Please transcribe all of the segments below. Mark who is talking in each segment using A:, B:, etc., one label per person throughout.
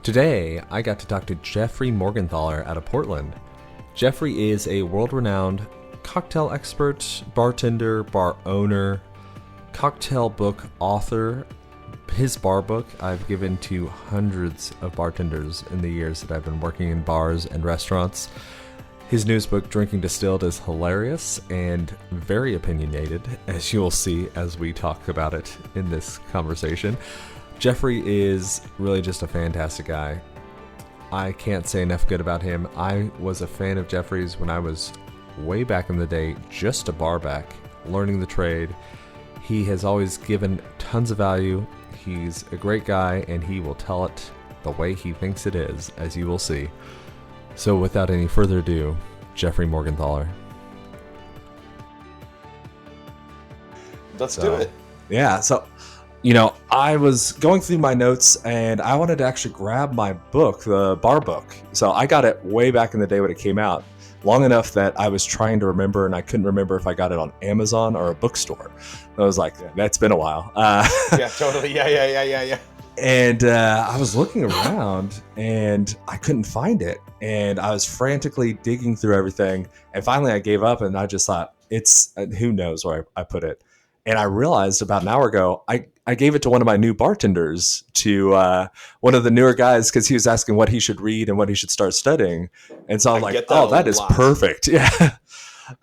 A: Today, I got to talk to Jeffrey Morgenthaler out of Portland. Jeffrey is a world-renowned cocktail expert, bartender, bar owner, cocktail book author. His bar book I've given to hundreds of bartenders in the years that I've been working in bars and restaurants. His newest book, Drinking Distilled, is hilarious and very opinionated, as you will see as we talk about it in this conversation. Jeffrey is really just a fantastic guy. I can't say enough good about him. I was a fan of Jeffrey's when I was way back in the day, just a bar back, learning the trade. He has always given tons of value. He's a great guy, and he will tell it the way he thinks it is, as you will see. So without any further ado, Jeffrey Morgenthaler.
B: Let's do it.
A: Yeah, so I was going through my notes and I wanted to actually grab my book, the bar book. So I got it way back in the day when it came out, long enough that I was trying to remember and I couldn't remember if I got it on Amazon or a bookstore. I was like, that's been a while.
B: Yeah, totally. Yeah.
A: And I was looking around and I couldn't find it. And I was frantically digging through everything. And finally I gave up and I just thought, who knows where I put it. And I realized about an hour ago, I gave it to one of my new bartenders, to one of the newer guys, because he was asking what he should read and what he should start studying. And so I'm like, oh, that is perfect. Yeah.
B: I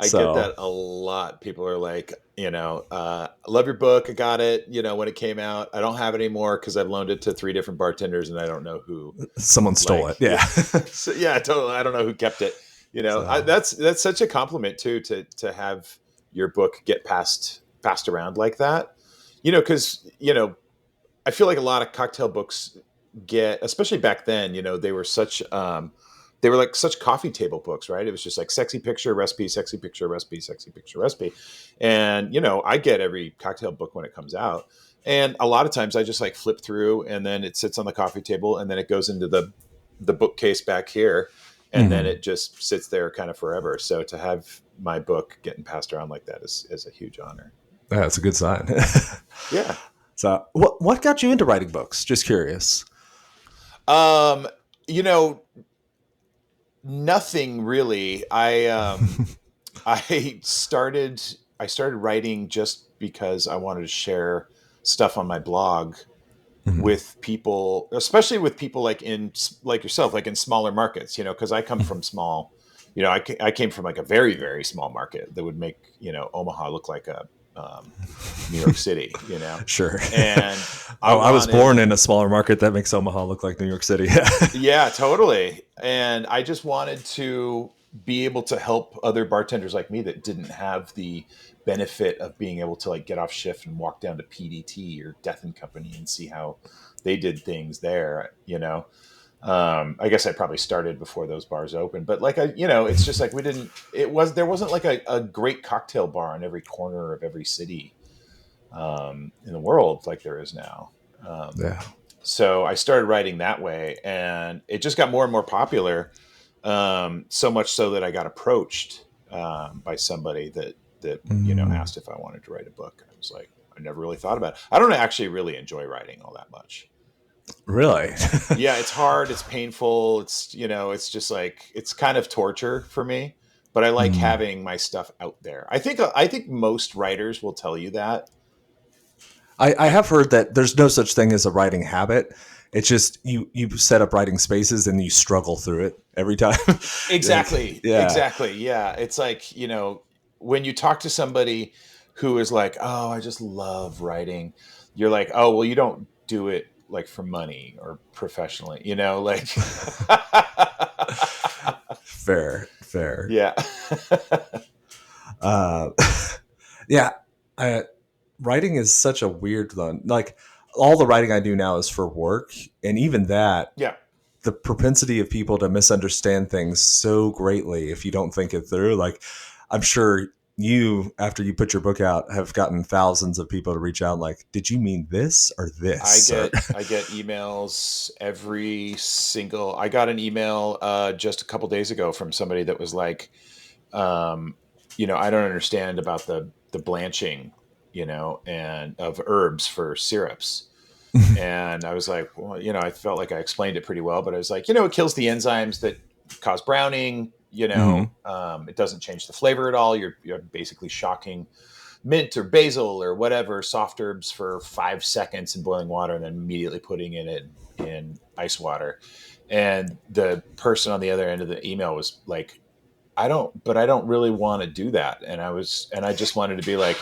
B: get that a lot. People are like, I love your book. I got it, when it came out. I don't have it anymore because I've loaned it to 3 different bartenders and I don't know who.
A: Someone stole it. Yeah.
B: So, yeah, totally. I don't know who kept it. That's such a compliment too, to have your book get passed around like that, because, I feel like a lot of cocktail books especially back then, they were like such coffee table books, right? It was just like sexy picture recipe, sexy picture recipe, sexy picture recipe. And, I get every cocktail book when it comes out. And a lot of times I just like flip through and then it sits on the coffee table and then it goes into the bookcase back here. And then it just sits there kind of forever. So to have my book getting passed around like that is a huge honor.
A: Yeah, that's a good sign.
B: Yeah.
A: So what got you into writing books? Just curious.
B: Nothing really. I started writing just because I wanted to share stuff on my blog with people, especially with people like yourself, like in smaller markets, because I come from small, I came from like a very, very small market that would make, Omaha look like a New York City,
A: Sure.
B: And
A: I was born in a smaller market that makes Omaha look like New York City.
B: Yeah, totally. And I just wanted to be able to help other bartenders like me that didn't have the benefit of being able to like get off shift and walk down to PDT or Death and Company and see how they did things there. I guess I probably started before those bars opened, but like, it's just like, there wasn't like a great cocktail bar in every corner of every city, in the world like there is now.
A: Yeah.
B: So I started writing that way and it just got more and more popular. So much so that I got approached, by somebody that asked if I wanted to write a book. I was like, I never really thought about it. I don't actually really enjoy writing all that much.
A: Really?
B: Yeah, it's hard. It's painful. It's, it's just like, it's kind of torture for me, but I like having my stuff out there. I think most writers will tell you that.
A: I have heard that there's no such thing as a writing habit. It's just you set up writing spaces and you struggle through it every time.
B: Exactly.
A: Like, yeah.
B: Exactly. Yeah. It's like, when you talk to somebody who is like, oh, I just love writing, you're like, oh, well, you don't do it like for money or professionally, like.
A: Fair.
B: Yeah.
A: Yeah. Writing is such a weird one. Like all the writing I do now is for work. And even that,
B: yeah,
A: the propensity of people to misunderstand things so greatly if you don't think it through. Like I'm sure you, after you put your book out, have gotten thousands of people to reach out like, did you mean this or this?
B: I get emails I got an email just a couple days ago from somebody that was like, I don't understand about the blanching, and of herbs for syrups. And I was like, well, I felt like I explained it pretty well, but I was like, it kills the enzymes that cause browning.
A: Hmm.
B: It doesn't change the flavor at all. You're basically shocking mint or basil or whatever soft herbs for 5 seconds in boiling water and then immediately putting it in ice water. And the person on the other end of the email was like, I don't really want to do that. And I just wanted to be like,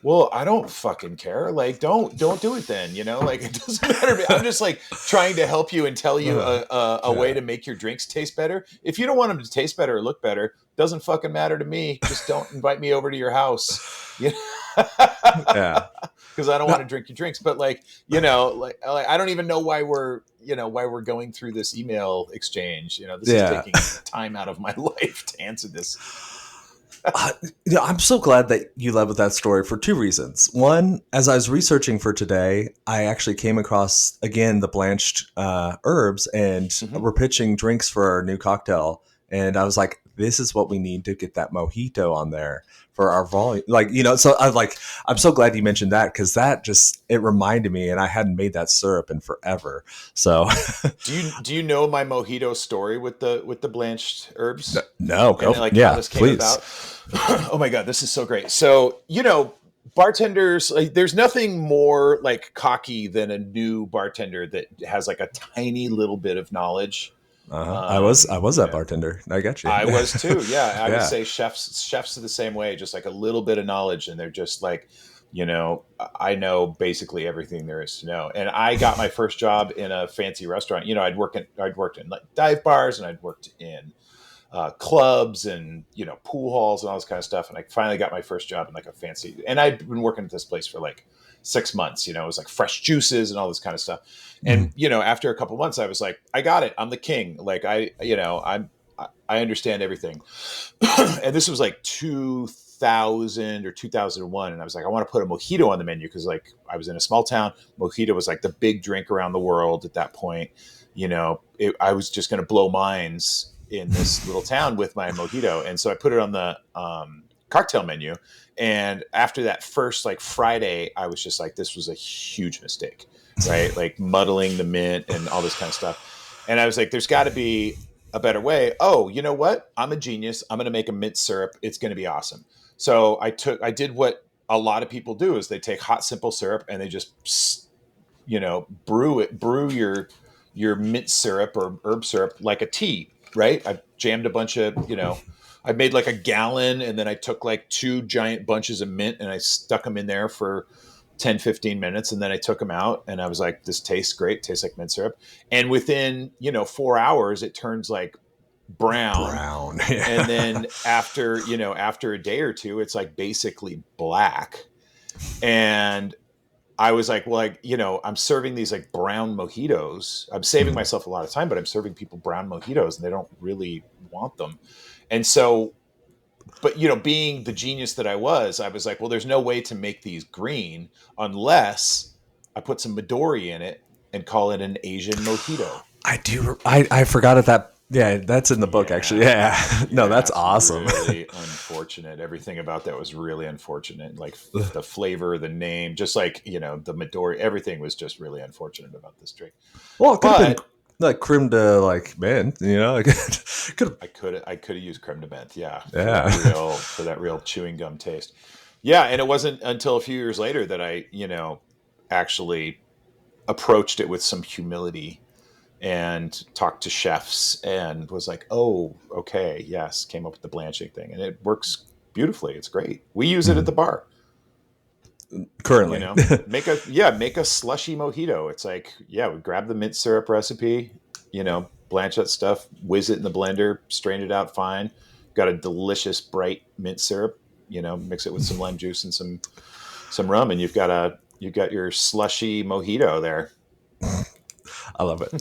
B: well, I don't fucking care. Like, don't do it then. Like it doesn't matter to me. I'm just like trying to help you and tell you a way
A: Yeah.
B: to make your drinks taste better. If you don't want them to taste better or look better, doesn't fucking matter to me. Just don't invite me over to your house.
A: Yeah.
B: Because I don't
A: No,
B: want to drink your drinks. But like I don't even know why we're going through this email exchange. This is
A: yeah.
B: taking time out of my life to answer this.
A: Uh, I'm so glad that you led with that story for two reasons. One, as I was researching for today, I actually came across again the blanched herbs, and
B: Mm-hmm.
A: we're pitching drinks for our new cocktail. And I was like, this is what we need to get that mojito on there for our volume. So I'm so glad you mentioned that, because that just, it reminded me, and I hadn't made that syrup in forever. So
B: Do you know my mojito story with the blanched herbs
A: no,
B: and
A: go.
B: like how
A: Yeah,
B: this came
A: please.
B: about? Oh my god, this is so great. So bartenders, like, there's nothing more like cocky than a new bartender that has like a tiny little bit of knowledge.
A: Uh-huh. I
B: Um,
A: was
B: you
A: that
B: know,
A: bartender. I got you.
B: I was too. Yeah, I would
A: Yeah.
B: say chefs are the same way, just like a little bit of knowledge, and they're just like, I know basically everything there is to know. And I got my first job in a fancy restaurant. I'd worked in like dive bars, and I'd worked in clubs and pool halls and all this kind of stuff. And I finally got my first job in like a fancy. And I'd been working at this place for like 6 months. It was like fresh juices and all this kind of stuff. And
A: Mhm.
B: after a couple months, I was like, I got it. I'm the king. Like I understand everything. And this was like 2000 or 2001, and I was like, I want to put a mojito on the menu because like I was in a small town. Mojito was like the big drink around the world at that point. I was just going to blow minds in this little town with my mojito, and so I put it on the cocktail menu. And after that first like Friday, I was just like, this was a huge mistake, right? Like muddling the mint and all this kind of stuff. And I was like, there's got to be a better way. Oh, you know what? I'm a genius. I'm going to make a mint syrup. It's going to be awesome. So I did what a lot of people do is they take hot, simple syrup and they just, brew your mint syrup or herb syrup like a tea, right? I jammed a bunch of, I made like a gallon, and then I took like two giant bunches of mint and I stuck them in there for 10, 15 minutes. And then I took them out and I was like, this tastes great. Tastes like mint syrup. And within, 4 hours, it turns like brown.
A: Brown.
B: And
A: Yeah.
B: then after a day or two, it's like basically black. And I was like, well, like, I'm serving these like brown mojitos. I'm saving
A: Mhm.
B: myself a lot of time, but I'm serving people brown mojitos and they don't really want them. And so, but being the genius that I was like, well, there's no way to make these green unless I put some Midori in it and call it an Asian mojito.
A: I do. I forgot it that. Yeah, that's in the book actually.
B: Yeah.
A: Yeah. No,
B: Yeah,
A: that's
B: it's
A: awesome.
B: really unfortunate. Everything about that was really unfortunate. Like the flavor, the name, just like, the Midori, everything was just really unfortunate about this drink.
A: Well, it could have been
B: But
A: like creme de like mint, like could.
B: I could have used creme de menthe, yeah, for
A: Yeah.
B: that real chewing gum taste. Yeah, and it wasn't until a few years later that I, actually approached it with some humility and talked to chefs and was like, oh, okay, yes, came up with the blanching thing, and it works beautifully. It's great. We use it at the
A: Mhm.
B: bar.
A: Currently.
B: Make a slushy mojito. It's like, yeah, we grab the mint syrup recipe, blanch that stuff, whiz it in the blender, strain it out fine. Got a delicious bright mint syrup. Mix it with some lime juice and some rum, and you've got your slushy mojito there.
A: I love it.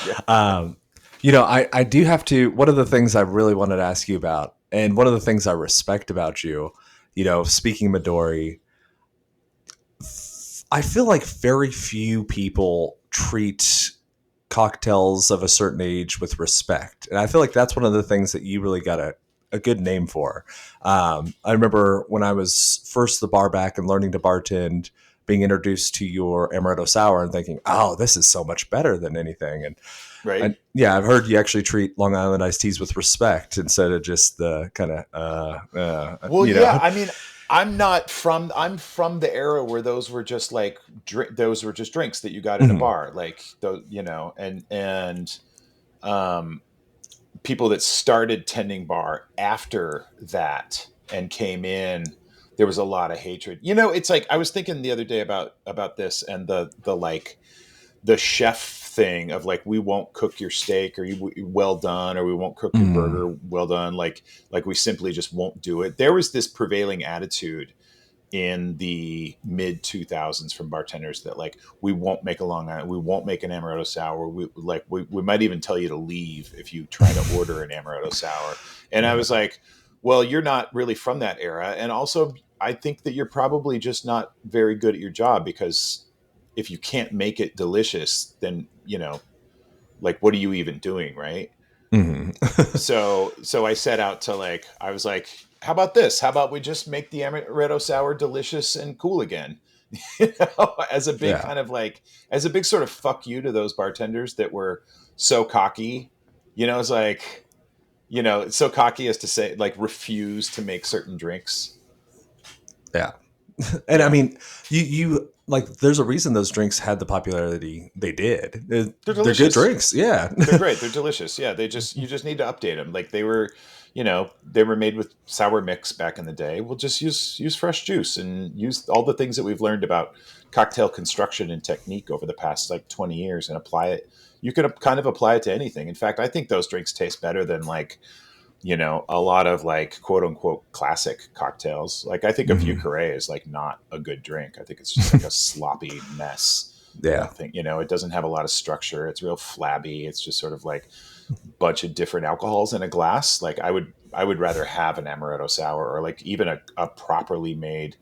B: Yeah.
A: I do have to. One of the things I really wanted to ask you about, and one of the things I respect about you, speaking Midori, I feel like very few people treat cocktails of a certain age with respect. And I feel like that's one of the things that you really got a good name for. I remember when I was first the bar back and learning to bartend, being introduced to your amaretto sour and thinking, oh, this is so much better than anything.
B: Right.
A: And yeah, I've heard you actually treat Long Island iced teas with respect instead of just the kind of,
B: Well,
A: you
B: yeah,
A: know.
B: I mean, I'm from the era where those were just like those were just drinks that you got in a
A: Mhm.
B: bar, like those, and um people that started tending bar after that and came in, there was a lot of hatred. It's like I was thinking the other day about this and the like the chef thing of like, we won't cook your steak or you well done, or we won't cook your
A: Mm.
B: burger well done, like we simply just won't do it. There was this prevailing attitude in the mid 2000s from bartenders that like, we won't make a Long Island, we won't make an amaretto sour, we might even tell you to leave if you try to order an amaretto sour. And I was like, well, you're not really from that era, and also I think that you're probably just not very good at your job, because if you can't make it delicious, then like, what are you even doing, right?
A: Mhm.
B: So I set out to like, I was like, how about this? How about we just make the amaretto sour delicious and cool again? As a big
A: Yeah.
B: kind of like, as a big sort of fuck you to those bartenders that were so cocky. It's like, it's so cocky as to say, like, refuse to make certain drinks.
A: Yeah. And I
B: Yeah,
A: mean, you like, there's a reason those drinks had the popularity they did.
B: they're
A: They're good
B: delicious.
A: drinks. Yeah.
B: They're great. They're delicious. Yeah, you just need to update them. Like, they were made with sour mix back in the day. We'll just use fresh juice and use all the things that we've learned about cocktail construction and technique over the past like 20 years and apply it. You can kind of apply it to anything. In fact, I think those drinks taste better than like, a lot of like quote unquote classic cocktails. Like, I think a Vieux
A: Mhm.
B: Carré is like not a good drink. I think it's just like a sloppy mess. I
A: Yeah.
B: don't think, it doesn't have a lot of structure. It's real flabby. It's just sort of like a bunch of different alcohols in a glass. Like, I would rather have an amaretto sour, or like even a properly made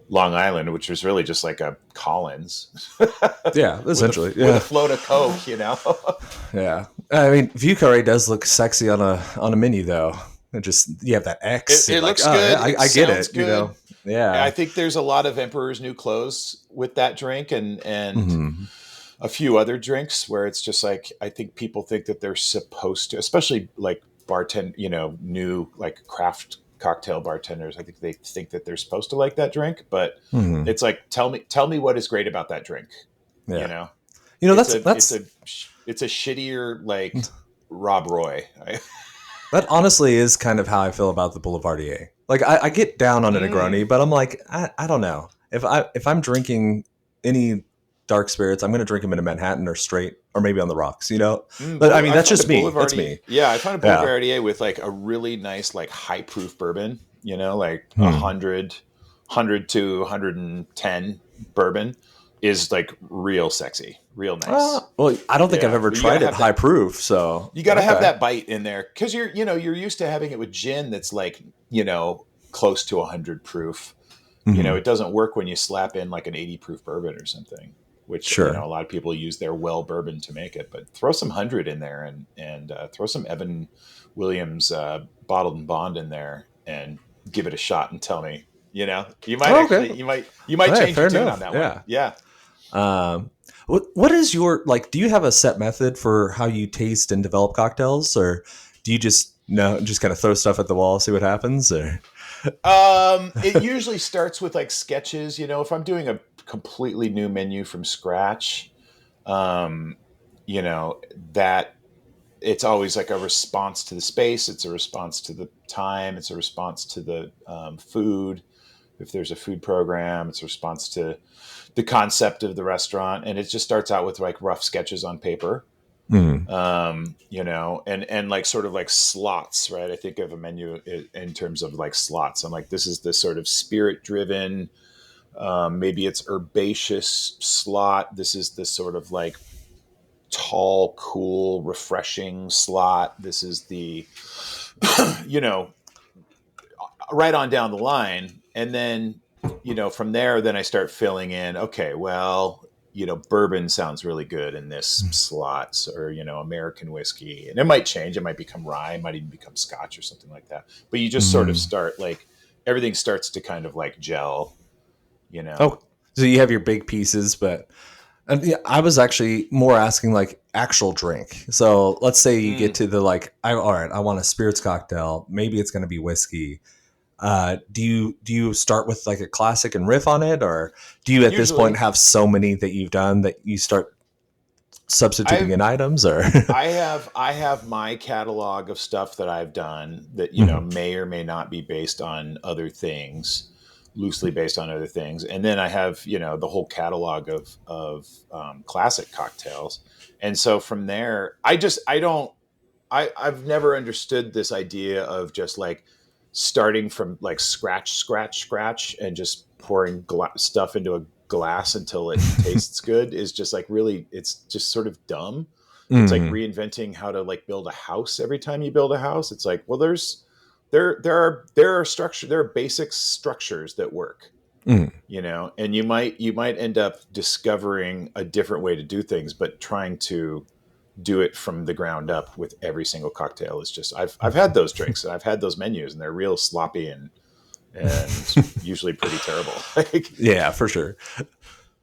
B: Long Island, which was really just like a Collins
A: Yeah.
B: with
A: Essentially.
B: with a
A: Yeah.
B: float of Coke,
A: Yeah. I mean, View Curry does look sexy on a menu though. It just, you have that X.
B: It
A: You're like,
B: looks
A: oh
B: good.
A: yeah,
B: It
A: I get
B: sounds
A: it.
B: good. I
A: Yeah.
B: think there's a lot of Emperor's New Clothes with that drink, and
A: Hmm.
B: a few other drinks where it's just like, I think people think that they're supposed to, especially like new like craft cocktail bartenders. I think they think that they're supposed to like that drink, but
A: Hmm.
B: it's like, tell me what is great about that drink. You
A: Yeah.
B: know, it's
A: That's
B: a it's
A: that's
B: a it's a shittier like Rob Roy.
A: that honestly is kind of how I feel about the Boulevardier. Like, I get down on a
B: Mm.
A: Negroni, but I'm like, I don't know if I'm drinking any dark spirits, I'm going to drink them in a Manhattan or straight or maybe on the rocks. But I mean,
B: I
A: that's
B: find a
A: just me. That's
B: Boulevardier.
A: me.
B: Yeah, I find a
A: Yeah.
B: Boulevardier with like a really nice like high proof bourbon. Like
A: Hmm.
B: 100 to 110 bourbon is like real sexy, real nice.
A: Well, I don't think I've
B: Yeah,
A: ever
B: but you got to
A: tried it
B: have
A: high
B: that.
A: proof. So
B: You got to have
A: okay.
B: that bite in there, because you're used to having it with gin that's like close to 100 proof.
A: Hmm.
B: It doesn't work when you slap in like an 80 proof bourbon or something, which
A: Sure.
B: a lot of people use their well bourbon to make it. But throw some 100 in there, and throw some Evan Williams bottled and bond in there, and give it a shot and tell me. You might
A: Oh, okay.
B: actually you might
A: Hey,
B: change your
A: fair
B: tune on
A: enough.
B: that one.
A: Yeah.
B: Yeah.
A: What is your, like? Do you have a set method for how you taste and develop cocktails, or do you just just kind of throw stuff at the wall, see what happens? Or
B: It usually starts with like sketches. If I'm doing a completely new menu from scratch, um, that it's always like a response to the space. It's a response to the time. It's a response to the food. If there's a food program, it's a response to the concept of the restaurant. And it just starts out with like rough sketches on paper,
A: Hmm.
B: and like sort of like slots, right? I think of a menu in terms of like slots. I'm like, this is the sort of spirit driven, maybe it's herbaceous slot. This is the sort of like tall, cool, refreshing slot. This is the, you know, right on down the line. And then, from there, then I start filling in, okay, well, bourbon sounds really good in this slots, or, American whiskey. And it might change. It might become rye, it might even become scotch or something like that. But you just sort of
A: Hmm.
B: start like, everything starts to kind of like gel, you
A: Oh,
B: know?
A: So you have your big pieces, but and yeah, I was actually more asking like actual drink. So let's say you get to the like, all right, I want a spirits cocktail. Maybe it's going to be whiskey. Do you start with like a classic and riff on it, or do you at this point
B: Usually,
A: have so many that you've done that you start substituting
B: I've
A: in items? Or
B: I have my catalog of stuff that I've done that
A: Mhm.
B: may or may not be based on other things, loosely based on other things, and then I have the whole catalog of classic cocktails, and so from there, I don't I've never understood this idea of just like starting from like scratch, and just pouring stuff into a glass until it tastes good is just like really, it's just sort of dumb. It's like
A: Mhm.
B: reinventing how to like build a house every time you build a house. It's like, well, there are structure, there are basic structures that work,
A: Mhm.
B: and you might end up discovering a different way to do things, but trying to do it from the ground up with every single cocktail is just, I've had those drinks and I've had those menus, and they're real sloppy and usually pretty terrible. Like,
A: Yeah, for sure.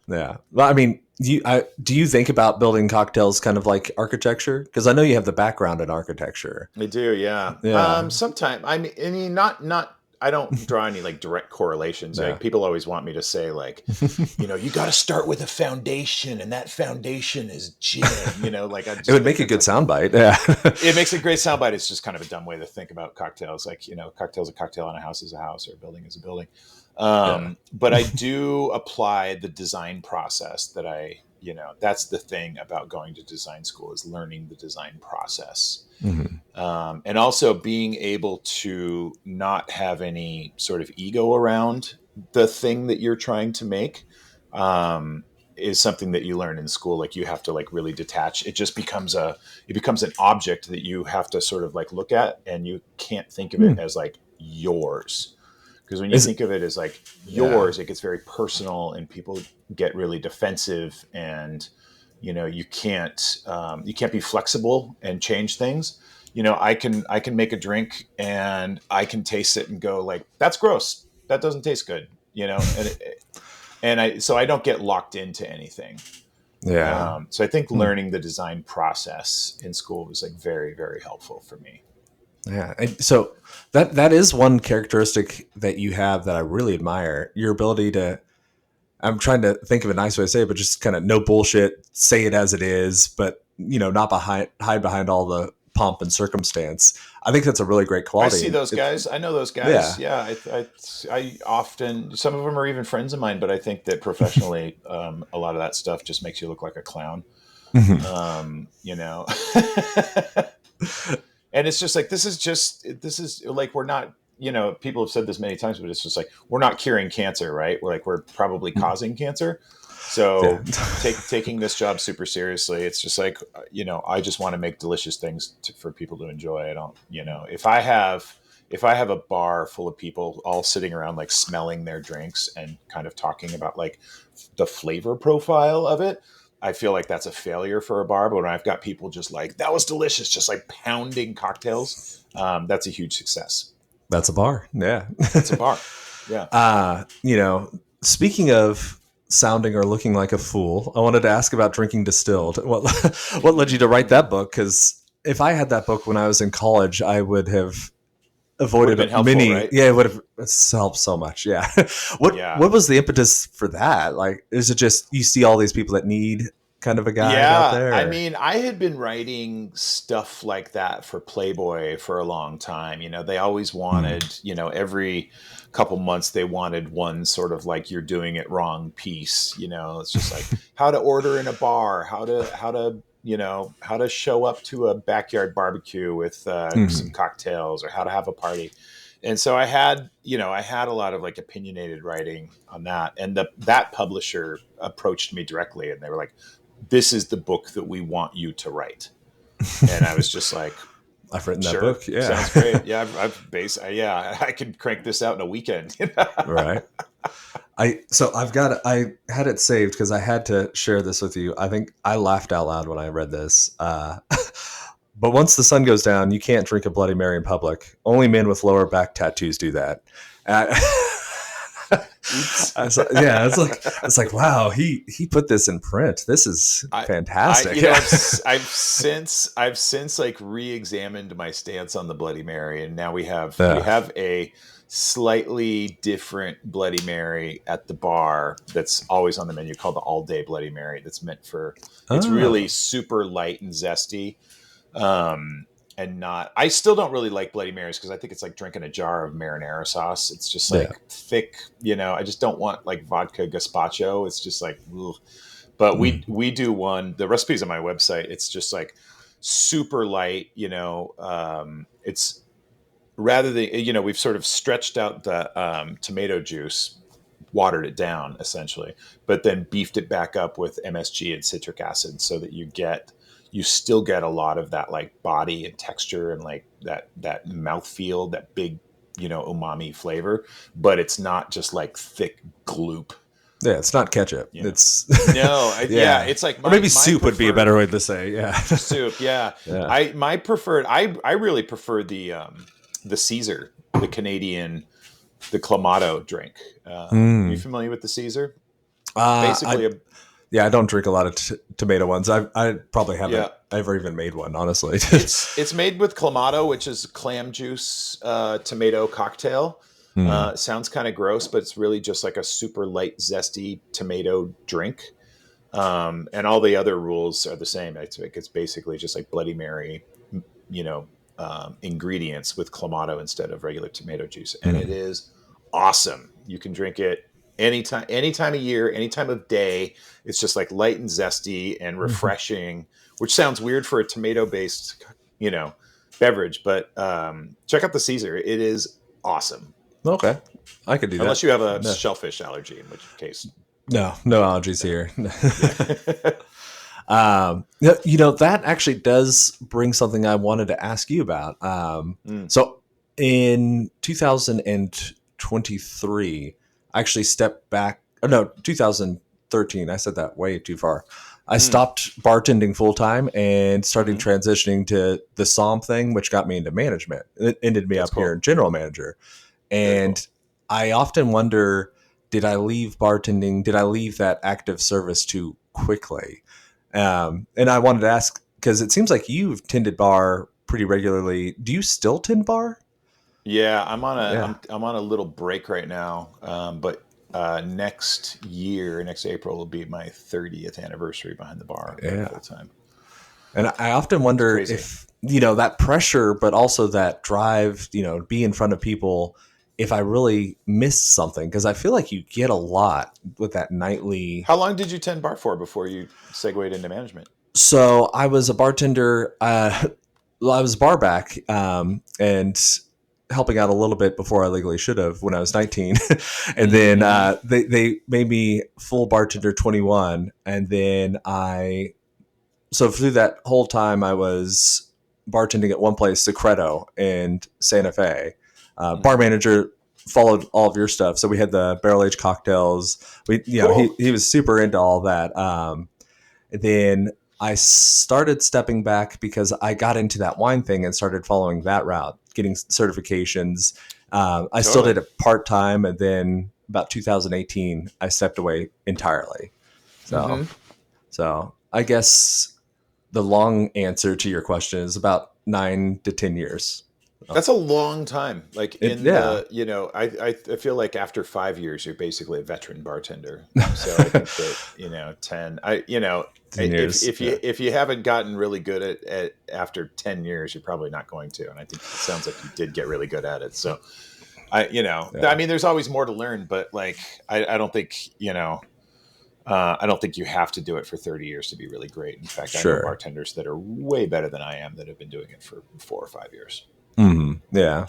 A: Yeah. Well, I mean, do you think about building cocktails kind of like architecture? Because I know you have the background in architecture.
B: I do, yeah.
A: Yeah.
B: Sometimes I mean, not. I don't draw any like direct correlations.
A: Yeah.
B: Like, people always want me to say like, you got to start with a foundation, and that foundation is gin. Like, I
A: It
B: just
A: would
B: think
A: make a
B: that's
A: good
B: like,
A: soundbite. Yeah.
B: it makes a great soundbite. It's just kind of a dumb way to think about cocktails. Like, cocktail's a cocktail, and a house is a house, or a building is a building.
A: Yeah.
B: But I do apply the design process that that's the thing about going to design school, is learning the design process.
A: Mhm.
B: And also being able to not have any sort of ego around the thing that you're trying to make, um, is something that you learn in school. Like, you have to like really detach. It becomes an object that you have to sort of like look at, and you can't think of it
A: Hmm.
B: as like yours. Because when you
A: Is
B: think of it as like
A: yeah.
B: yours, it gets very personal, and people get really defensive, and you can't be flexible and change things. I can make a drink, and I can taste it and go like, that's gross, that doesn't taste good, and I don't get locked into anything.
A: Yeah.
B: So I think
A: Hmm.
B: learning the design process in school was like very, very helpful for me.
A: Yeah. And so that is one characteristic that you have that I really admire. Your ability to, I'm trying to think of a nice way to say it, but just kind of no bullshit, say it as it is, but not hide behind all the pomp and circumstance. I think that's a really great
B: I
A: quality.
B: see
A: And
B: those guys. I know those guys.
A: yeah.
B: Yeah, I often, some of them are even friends of mine, but I think that professionally, a lot of that stuff just makes you look like a clown.
A: Mhm.
B: You know, and it's just like, this is like, we're not. People have said this many times, but it's just like, we're not curing cancer, right? We're probably causing cancer.
A: Yeah.
B: So taking this job super seriously, it's just like, I just want to make delicious things for people to enjoy. I don't, if I have a bar full of people all sitting around like smelling their drinks and kind of talking about like the flavor profile of it, I feel like that's a failure for a bar. But when I've got people just like, that was delicious, just like pounding cocktails, that's a huge success.
A: That's a bar. Yeah.
B: That's a bar. Yeah.
A: uh, you know, Speaking of sounding or looking like a fool, I wanted to ask about drinking distilled. What led you to write that book? Because if I had that book when I was in college, I would have
B: Would have been
A: avoided
B: helpful,
A: many.
B: right?
A: Yeah, it would have helped so much. Yeah.
B: Yeah.
A: What was the impetus for that? Like, is it just you see all these people that need kind of a guide out
B: Yeah,
A: there?
B: I
A: Or?
B: mean, I had been writing stuff like that for Playboy for a long time. They always
A: Hmm.
B: wanted, every couple months they wanted one sort of like, you're doing it wrong piece. It's just like, how to order in a bar, how to show up to a backyard barbecue with some
A: Hmm.
B: cocktails, or how to have a party. And so I had a lot of like opinionated writing on that, and that publisher approached me directly, and they were like, this is the book that we want you to write. And I was just like,
A: I've written that
B: sure,
A: book. Yeah.
B: sounds great. Yeah, yeah, I could crank this out in a weekend.
A: Right. I had it saved because I had to share this with you. I think I laughed out loud when I read this. But once the sun goes down, you can't drink a Bloody Mary in public. Only men with lower back tattoos do that. Uh,
B: Oops.
A: It's like, wow, he put this in print. This is fantastic.
B: I've since like re-examined my stance on the Bloody Mary, and now we have a slightly different Bloody Mary at the bar that's always on the menu called the All Day Bloody Mary. That's meant for it's really super light and zesty. And not, I still don't really like Bloody Marys because I think it's like drinking a jar of marinara sauce. It's just like thick, I just don't want like vodka gazpacho. It's just like, ugh. But we do one, the recipe's on my website. It's just like super light, it's rather than, we've sort of stretched out the tomato juice, watered it down essentially, but then beefed it back up with MSG and citric acid so that you still get a lot of that like body and texture and like that mouthfeel, that big, umami flavor, but it's not just like thick gloop.
A: Yeah, it's not ketchup. It's
B: it's like
A: or maybe soup would be a better way to say. Yeah,
B: soup. Yeah. I really prefer the Caesar, the Canadian, the Clamato drink. Are you familiar with the Caesar? Basically,
A: I don't drink a lot of tomato ones. I probably haven't ever even made one, honestly.
B: It's made with Clamato, which is clam juice tomato cocktail. Sounds kind of gross, but it's really just like a super light, zesty tomato drink. And all the other rules are the same. It's basically just like Bloody Mary, ingredients with Clamato instead of regular tomato juice. And it is awesome. You can drink it any time of year, any time of day. It's just like light and zesty and refreshing, which sounds weird for a tomato based, beverage, but check out the Caesar. It is awesome.
A: Okay. I could do that.
B: Unless you have a shellfish allergy, in which case.
A: No allergies here. That actually does bring something I wanted to ask you about. So in 2023, I actually stepped back. Oh, no, 2013. I said that way too far. I stopped bartending full time and started transitioning to the SOM thing, which got me into management. It ended me up here in general manager. And I often wonder, did I leave bartending? Did I leave that active service too quickly? And I wanted to ask, because it seems like you've tended bar pretty regularly. Do you still tend bar?
B: Yeah, I'm on a little break right now. But next April will be my 30th anniversary behind the bar full time.
A: And I often wonder if, that pressure, but also that drive, be in front of people, if I really missed something, because I feel like you get a lot with that nightly.
B: How long did you tend bar for before you segued into management?
A: So I was a bartender. I was bar back and helping out a little bit before I legally should have when I was 19. And then they made me full bartender 21. And then so through that whole time I was bartending at one place, Secreto in Santa Fe. Bar manager followed all of your stuff. So we had the barrel aged cocktails. He was super into all that. Then I started stepping back because I got into that wine thing and started following that route, getting certifications. I still did it part-time. And then about 2018, I stepped away entirely. So I guess the long answer to your question is about 9 to 10 years.
B: That's a long time. Like I feel like after 5 years, you're basically a veteran bartender. So I think that, 10 years, if you haven't gotten really good at after 10 years, you're probably not going to. And I think it sounds like you did get really good at it. So I mean, there's always more to learn, but like, I don't think, I don't think you have to do it for 30 years to be really great. In fact, I know bartenders that are way better than I am that have been doing it for 4 or 5 years.
A: Yeah.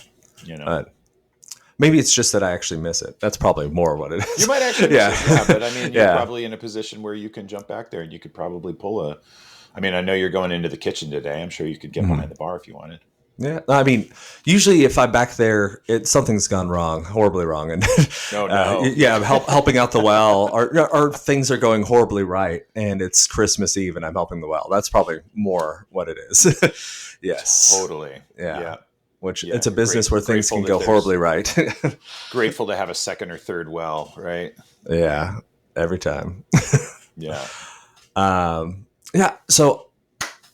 A: Maybe it's just that I actually miss it. That's probably more what it is.
B: You might actually miss it. Yeah, but I mean, you're probably in a position where you can jump back there and you could probably I know you're going into the kitchen today. I'm sure you could get behind the bar if you wanted.
A: Yeah. I mean, usually if I'm back there, something's gone wrong, horribly wrong. And I'm helping out the well or things are going horribly right. And it's Christmas Eve and I'm helping the well. That's probably more what it is. Yes.
B: Totally.
A: Yeah. which
B: Yeah.
A: it's a business where things can go horribly right.
B: Grateful to have a second or third well, right?
A: Yeah, every time.
B: Yeah.
A: Yeah. So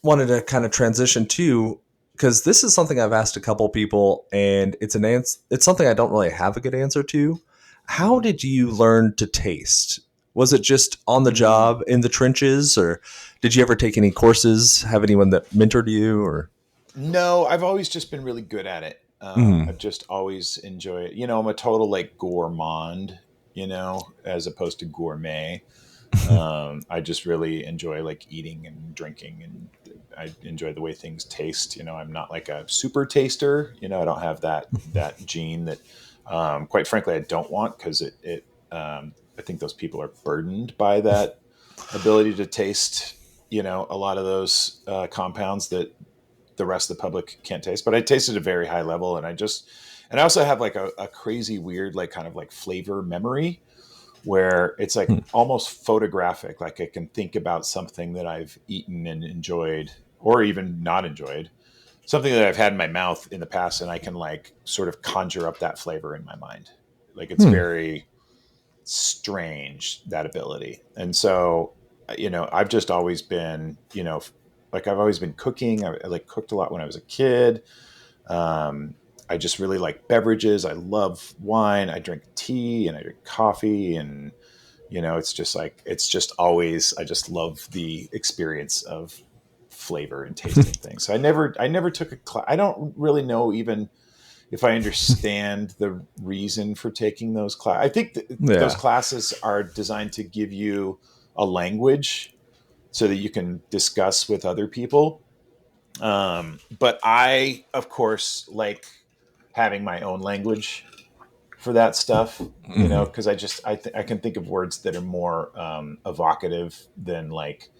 A: wanted to kind of transition to, because this is something I've asked a couple people, and it's it's something I don't really have a good answer to. How did you learn to taste? Was it just on the job in the trenches, or did you ever take any courses? Have anyone that mentored you, or?
B: No, I've always just been really good at it.
A: Mm.
B: I've just always enjoyed it. I'm a total like gourmand, as opposed to gourmet. I just really enjoy like eating and drinking, and I enjoy the way things taste. I'm not like a super taster. I don't have that gene that, quite frankly, I don't want, because I think those people are burdened by that ability to taste. A lot of those compounds that the rest of the public can't taste. But I taste at a very high level, and I also have like a crazy weird like kind of like flavor memory, where it's like almost photographic. Like I can think about something that I've eaten and enjoyed, or even not enjoyed, something that I've had in my mouth in the past, and I can like sort of conjure up that flavor in my mind. Like it's very strange, that ability. And so, I've just always been, like I've always been cooking. I like cooked a lot when I was a kid. I just really like beverages. I love wine. I drink tea and I drink coffee, and it's just always, I just love the experience of flavor and tasting things. So I never took a class. I don't really know even if I understand the reason for taking those classes. I think those classes are designed to give you a language so that you can discuss with other people. But I, of course, like having my own language for that stuff, because I can think of words that are more evocative than like,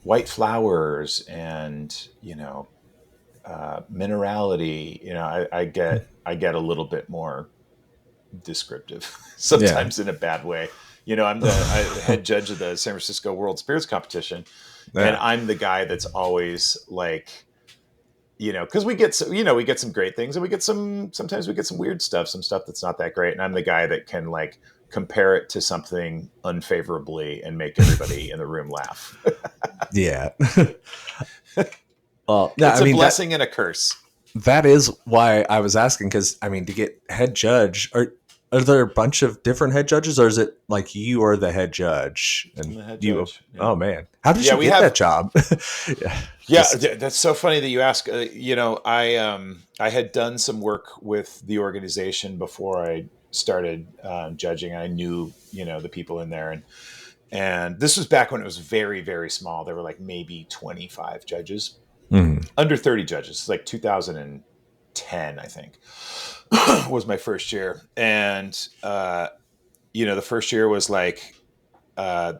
B: white flowers and, minerality. I get a little bit more descriptive sometimes in a bad way. I'm the head judge of the San Francisco World Spirits Competition, and I'm the guy that's always like, because we get some great things, and sometimes we get some weird stuff, some stuff that's not that great. And I'm the guy that can like compare it to something unfavorably and make everybody in the room laugh.
A: Yeah. Well,
B: It's a blessing and a curse.
A: That is why I was asking, because I mean, to get head judge, are there a bunch of different head judges, or is it like you are the head judge and
B: I'm the head
A: you?
B: judge. Yeah.
A: Oh man, how did you get that job?
B: Yeah, that's so funny that you ask. I had done some work with the organization before I started judging. I knew the people in there, and this was back when it was very, very small. There were like maybe 25 judges, under 30 judges. Like 2010, I think, was my first year. And, the first year was like,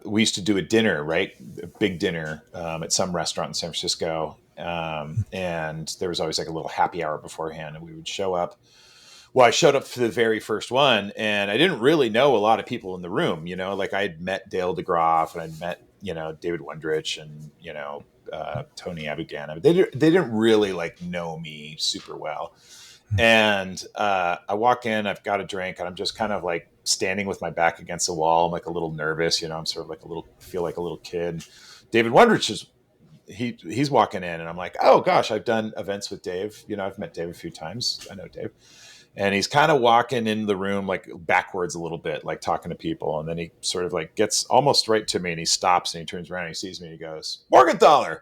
B: we used to do a dinner, right? A big dinner at some restaurant in San Francisco. And there was always like a little happy hour beforehand, and we would show up. Well, I showed up for the very first one, and I didn't really know a lot of people in the room. Like I had met Dale DeGroff, and I'd met, David Wondrich, and, Tony Abugana. They didn't really like know me super well. And I walk in, I've got a drink, and I'm just kind of like standing with my back against the wall. I'm like a little nervous, I'm sort of like feel like a little kid. David Wondrich he's walking in, and I'm like, oh gosh, I've done events with Dave. I've met Dave a few times. I know Dave. And he's kind of walking in the room like backwards a little bit, like talking to people. And then he sort of like gets almost right to me, and he stops and he turns around and he sees me and he goes, Morgenthaler,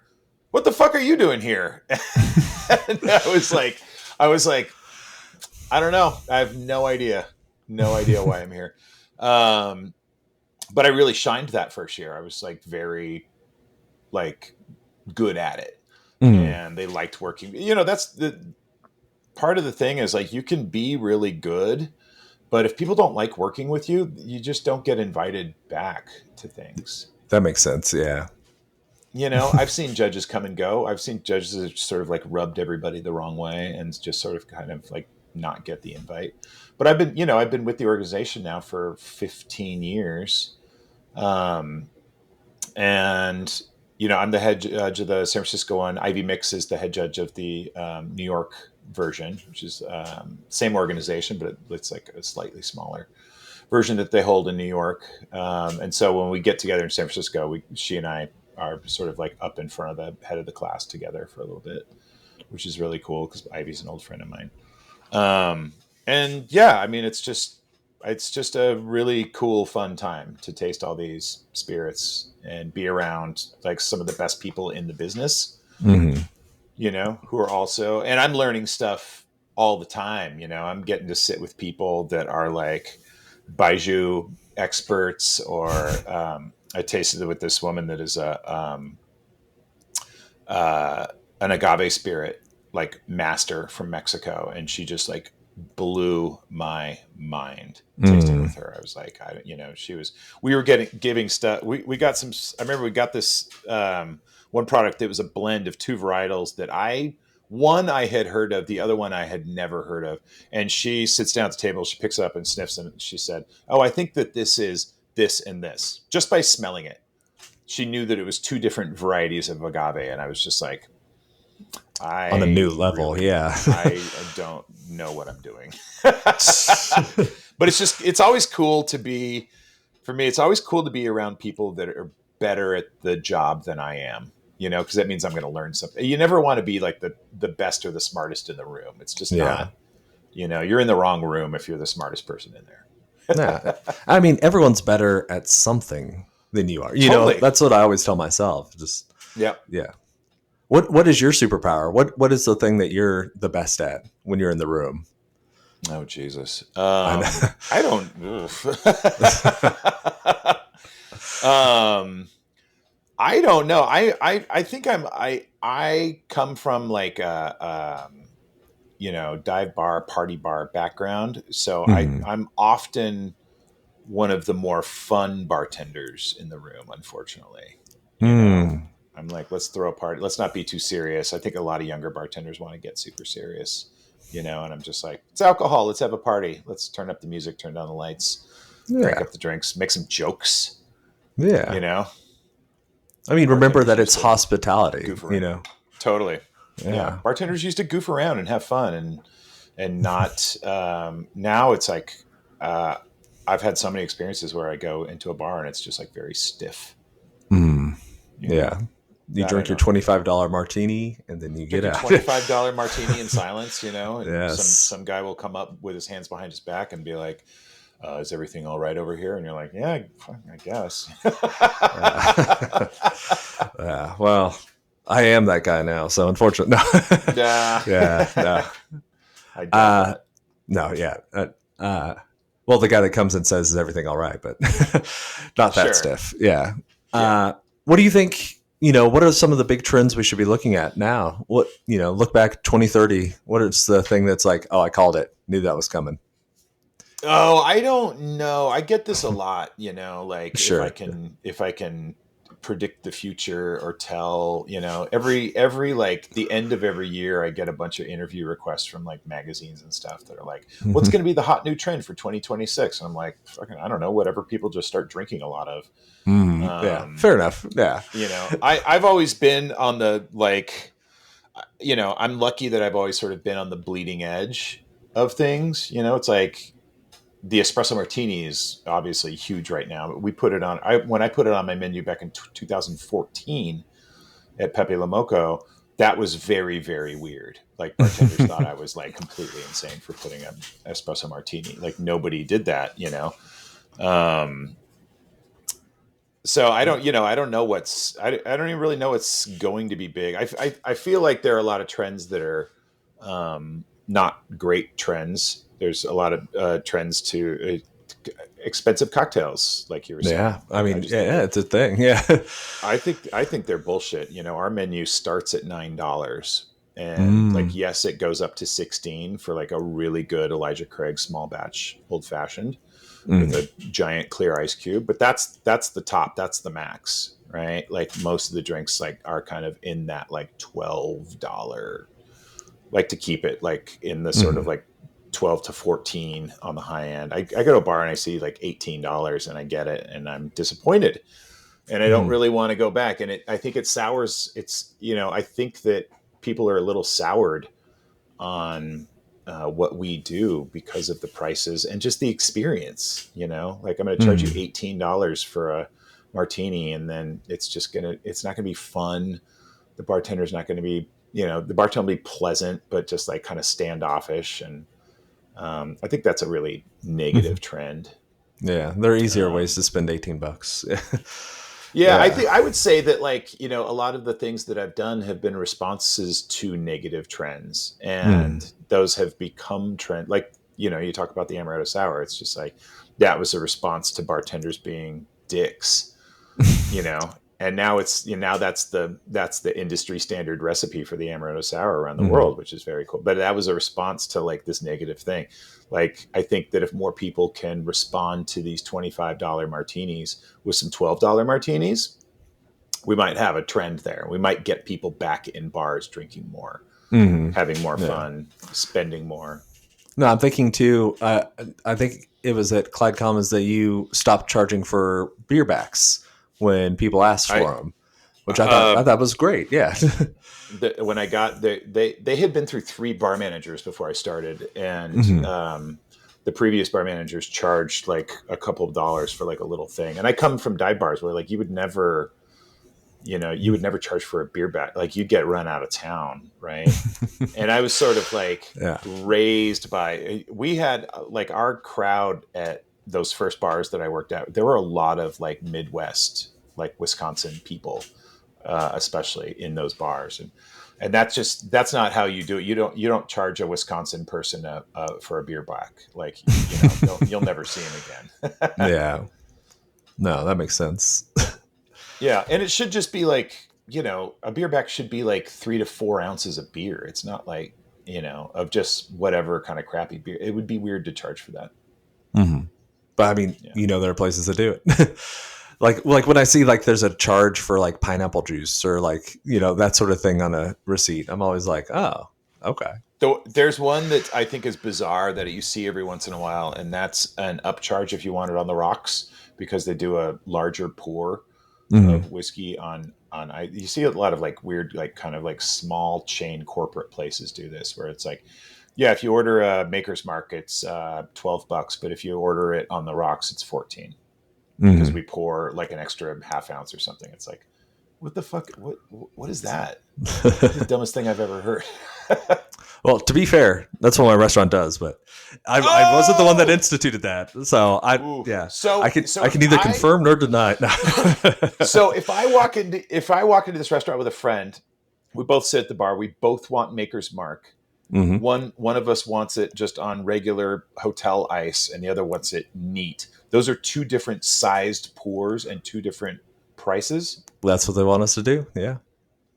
B: what the fuck are you doing here? And I was like, I don't know. I have no idea. No idea why I'm here. But I really shined that first year. I was like very like good at it. And they liked working. That's the part of the thing is like, you can be really good, but if people don't like working with you, you just don't get invited back to things.
A: That makes sense. Yeah.
B: I've seen judges come and go. I've seen judges that sort of like rubbed everybody the wrong way and just sort of kind of like not get the invite. But I've been with the organization now for 15 years. And I'm the head judge of the San Francisco one. Ivy Mix is the head judge of the New York version, which is same organization, but it's like a slightly smaller version that they hold in New York. And so when we get together in San Francisco, she and I are sort of like up in front of the head of the class together for a little bit, which is really cool because Ivy's an old friend of mine. And yeah, I mean, it's just a really cool, fun time to taste all these spirits and be around like some of the best people in the business, who are also, and I'm learning stuff all the time. I'm getting to sit with people that are like Baiju experts, or I tasted it with this woman that is an agave spirit like master from Mexico, and she just like blew my mind tasting with her. I was like, we were giving stuff. We got some, I remember we got this one product that was a blend of two varietals that one I had heard of, the other one I had never heard of. And she sits down at the table, she picks it up and sniffs it. And she said, "Oh, I think that this is this and this," just by smelling it. She knew that it was two different varieties of agave. And I was just like,
A: on a new level.
B: Really,
A: yeah.
B: I don't know what I'm doing. But it's always cool to be, for me, it's always cool to be around people that are better at the job than I am, because that means I'm going to learn something. You never want to be like the best or the smartest in the room. It's just not, you're in the wrong room if you're the smartest person in there.
A: Yeah. I mean, everyone's better at something than you are.
B: Totally.
A: That's what I always tell myself. Just, yeah. What is your superpower? What is the thing that you're the best at when you're in the room?
B: Oh, Jesus. I don't. I don't know. I think I come from like a dive bar, party bar background. So I'm often one of the more fun bartenders in the room, unfortunately. I'm like, let's throw a party. Let's not be too serious. I think a lot of younger bartenders want to get super serious, and I'm just like, it's alcohol. Let's have a party. Let's turn up the music, turn down the lights, crank up the drinks, make some jokes.
A: Yeah. I mean, remember that it's hospitality,
B: Totally. Yeah. Bartenders used to goof around and have fun and not, now it's like, I've had so many experiences where I go into a bar and it's just like very stiff.
A: Yeah. You drink your $25 martini and then you get out.
B: $25 martini in silence, and
A: yes.
B: some guy will come up with his hands behind his back and be like, "Is everything all right over here?" And you're like, "Yeah, I guess."
A: Well, I am that guy now, so unfortunately, no. No, yeah. Well, the guy that comes and says, "Is everything all right?" But not that stiff. Yeah. What do you think? What are some of the big trends we should be looking at now? What, look back 2030. What is the thing that's like, oh, I called it, knew that was coming?
B: Oh, I don't know. I get this a lot, like
A: sure.
B: if I can predict the future or tell, every like the end of every year, I get a bunch of interview requests from like magazines and stuff that are like, what's going to be the hot new trend for 2026? And I'm like, fucking, I don't know, whatever people just start drinking a lot of.
A: Yeah, fair enough. Yeah.
B: I've always been on the, like, I'm lucky that I've always sort of been on the bleeding edge of things. It's like the espresso martini is obviously huge right now, but we put it on, when I put it on my menu back in 2014 at Pepe La Moco, that was very, very weird. Like bartenders thought I was like completely insane for putting an espresso martini. Like nobody did that, So I don't know I don't even really know what's going to be big. I feel like there are a lot of trends that are not great trends. There's a lot of trends to expensive cocktails, like you were saying.
A: Yeah, I mean, it's a thing. Yeah,
B: I think they're bullshit. Our menu starts at $9, and like yes, it goes up to 16 for like a really good Elijah Craig small batch old fashioned. With a giant clear ice cube, but that's the top, that's the max, right? Like most of the drinks like are kind of in that like $12, like to keep it like in the sort of like 12 to 14 on the high end. I go to a bar and I see like $18 and I get it and I'm disappointed. and I don't really want to go back. And I think it sours. It's, I think that people are a little soured on what we do because of the prices and just the experience. Like I'm going to charge you $18 for a martini, and then it's not going to be fun. The bartender's not going to be, the bartender will be pleasant, but just like kind of standoffish. And I think that's a really negative trend.
A: Yeah, there are easier ways to spend $18.
B: Yeah, I would say that, like, a lot of the things that I've done have been responses to negative trends, and those have become trend. Like, you talk about the amaretto sour. It's just like that was a response to bartenders being dicks, and now that's the industry standard recipe for the amaretto sour around the world, which is very cool. But that was a response to like this negative thing. Like, I think that if more people can respond to these $25 martinis with some $12 martinis, we might have a trend there. We might get people back in bars drinking more, having more fun, spending more.
A: No, I'm thinking too, I think it was at Clyde Commons that you stopped charging for beer backs when people asked for them, which I thought was great. Yeah.
B: When I got they had been through 3 bar managers before I started, and the previous bar managers charged like a couple of dollars for like a little thing. And I come from dive bars where like you would never charge for a beer back. Like, you'd get run out of town, right? And I was sort of like raised by, we had like our crowd at those first bars that I worked at. There were a lot of like Midwest, like Wisconsin people, especially in those bars, and that's not how you do it. You don't charge a Wisconsin person for a beer back. Like, you'll never see him again.
A: Yeah, no, that makes sense.
B: Yeah, and it should just be like, a beer back should be like 3 to 4 ounces of beer. It's not like, of just whatever kind of crappy beer. It would be weird to charge for that.
A: But I mean, there are places that do it. Like when I see like there's a charge for like pineapple juice or like, that sort of thing on a receipt, I'm always like, oh, okay.
B: So there's one that I think is bizarre that you see every once in a while, and that's an upcharge if you want it on the rocks, because they do a larger pour of whiskey on. You see a lot of like weird, like kind of like small chain corporate places do this, where it's like, yeah, if you order a Maker's Mark, it's $12, but if you order it on the rocks, it's 14, because we pour like an extra half ounce or something. It's like, what the fuck? What is that? That's the dumbest thing I've ever heard.
A: Well, to be fair, that's what my restaurant does, but I wasn't the one that instituted that. So I can neither confirm nor deny. No.
B: So if I walk into this restaurant with a friend, we both sit at the bar. We both want Maker's Mark. One of us wants it just on regular hotel ice, and the other wants it neat. Those are 2 different sized pours and 2 different prices.
A: That's what they want us to do. Yeah.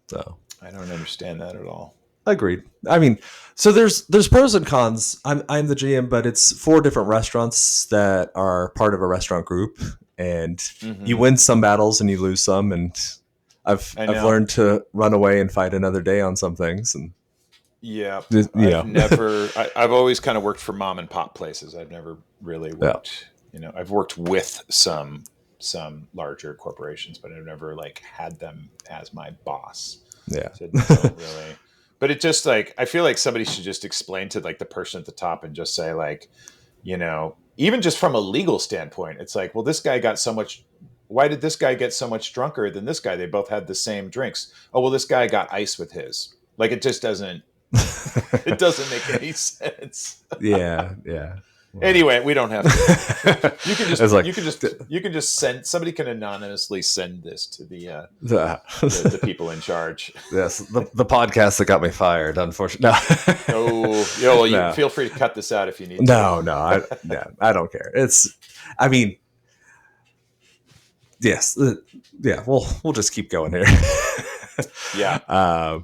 A: So
B: I don't understand that at all.
A: Agreed. I mean, so there's pros and cons. I'm the GM, but it's 4 different restaurants that are part of a restaurant group, and you win some battles and you lose some. And I've learned to run away and fight another day on some things. And
B: I've always kind of worked for mom and pop places. I've never really worked. I've worked with some larger corporations, but I've never like had them as my boss.
A: Yeah.
B: So don't really. But it just like, I feel like somebody should just explain to like the person at the top and just say like, even just from a legal standpoint, it's like, well, why did this guy get so much drunker than this guy? They both had the same drinks. Oh, well, this guy got ice with his. Like, it just doesn't make any sense.
A: Yeah. Yeah.
B: Anyway, we don't have to. You can just send. Somebody can anonymously send this to the people in charge.
A: Yes, the podcast that got me fired. Unfortunately,
B: no. Feel free to cut this out if you need.
A: No, I don't care. I mean, yes, We'll just keep going here.
B: Yeah.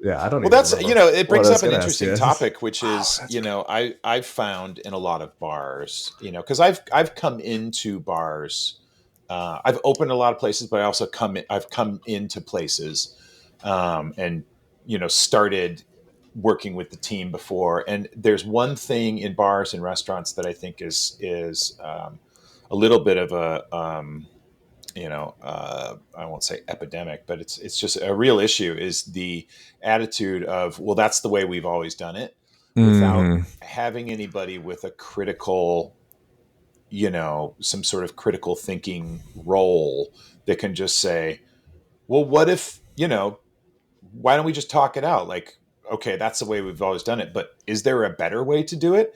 A: Yeah, I don't.
B: Well, that's it brings up an interesting topic, which is I've found in a lot of bars, because I've come into bars, I've opened a lot of places, but I also I've come into places, and started working with the team before. And there's one thing in bars and restaurants that I think is a little bit of I won't say epidemic, but it's just a real issue, is the attitude of, well, that's the way we've always done it, without
A: Mm-hmm.
B: having anybody with a critical, some sort of critical thinking role that can just say, well, what if, why don't we just talk it out? Like, okay, that's the way we've always done it, but is there a better way to do it?